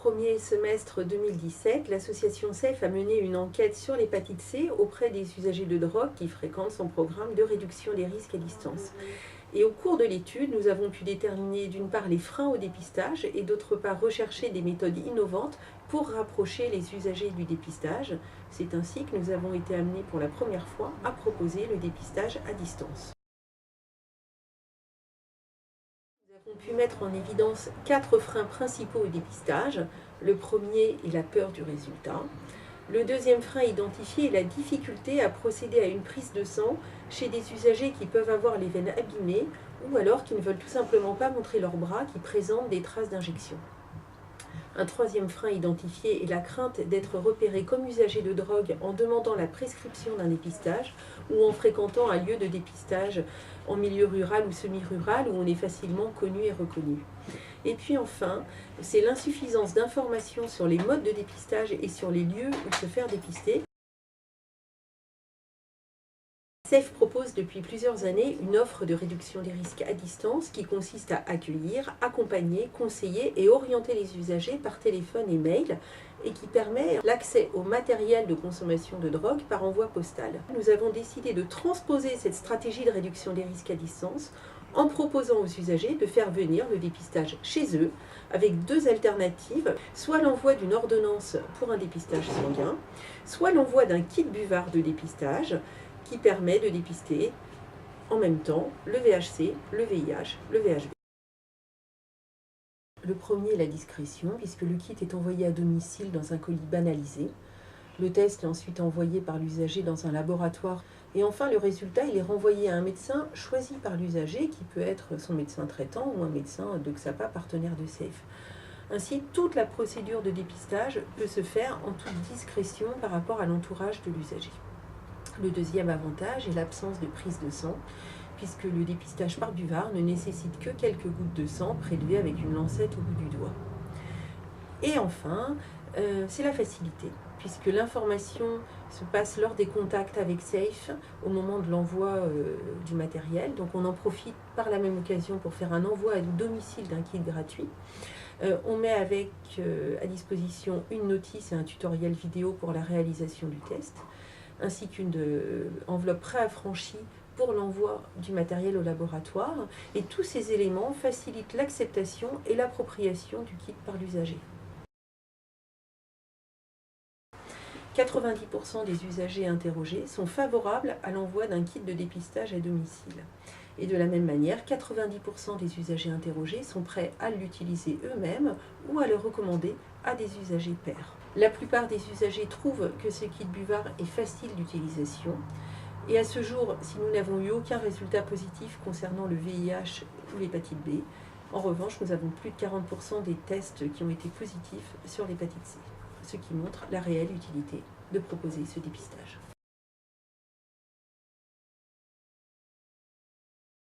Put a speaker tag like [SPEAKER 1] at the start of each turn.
[SPEAKER 1] premier semestre 2017, l'association SAFE a mené une enquête sur l'hépatite C auprès des usagers de drogue qui fréquentent son programme de réduction des risques à distance. Et au cours de l'étude, nous avons pu déterminer d'une part les freins au dépistage et d'autre part rechercher des méthodes innovantes pour rapprocher les usagers du dépistage. C'est ainsi que nous avons été amenés pour la première fois à proposer le dépistage à distance. Nous avons pu mettre en évidence 4 freins principaux au dépistage. Le premier est la peur du résultat. Le deuxième frein identifié est la difficulté à procéder à une prise de sang chez des usagers qui peuvent avoir les veines abîmées ou alors qui ne veulent tout simplement pas montrer leurs bras qui présentent des traces d'injection. Un troisième frein identifié est la crainte d'être repéré comme usager de drogue en demandant la prescription d'un dépistage ou en fréquentant un lieu de dépistage en milieu rural ou semi-rural où on est facilement connu et reconnu. Et puis enfin, c'est l'insuffisance d'informations sur les modes de dépistage et sur les lieux où se faire dépister. SAFE propose depuis plusieurs années une offre de réduction des risques à distance qui consiste à accueillir, accompagner, conseiller et orienter les usagers par téléphone et mail et qui permet l'accès au matériel de consommation de drogue par envoi postal. Nous avons décidé de transposer cette stratégie de réduction des risques à distance en proposant aux usagers de faire venir le dépistage chez eux avec 2 alternatives, soit l'envoi d'une ordonnance pour un dépistage sanguin, soit l'envoi d'un kit buvard de dépistage qui permet de dépister en même temps le VHC, le VIH, le VHB. Le premier est la discrétion, puisque le kit est envoyé à domicile dans un colis banalisé. Le test est ensuite envoyé par l'usager dans un laboratoire. Et enfin, le résultat, il est renvoyé à un médecin choisi par l'usager, qui peut être son médecin traitant ou un médecin de XAPA partenaire de SAFE. Ainsi, toute la procédure de dépistage peut se faire en toute discrétion par rapport à l'entourage de l'usager. Le deuxième avantage est l'absence de prise de sang, puisque le dépistage par buvard ne nécessite que quelques gouttes de sang prélevées avec une lancette au bout du doigt. Et enfin, c'est la facilité, puisque l'information se passe lors des contacts avec SAFE au moment de l'envoi du matériel. Donc on en profite par la même occasion pour faire un envoi à domicile d'un kit gratuit. On met à disposition une notice et un tutoriel vidéo pour la réalisation du test, ainsi qu'une enveloppe préaffranchie pour l'envoi du matériel au laboratoire. Et tous ces éléments facilitent l'acceptation et l'appropriation du kit par l'usager. 90% des usagers interrogés sont favorables à l'envoi d'un kit de dépistage à domicile. Et de la même manière, 90% des usagers interrogés sont prêts à l'utiliser eux-mêmes ou à le recommander à des usagers pairs. La plupart des usagers trouvent que ce kit buvard est facile d'utilisation. Et à ce jour, si nous n'avons eu aucun résultat positif concernant le VIH ou l'hépatite B, en revanche, nous avons plus de 40% des tests qui ont été positifs sur l'hépatite C, ce qui montre la réelle utilité de proposer ce dépistage.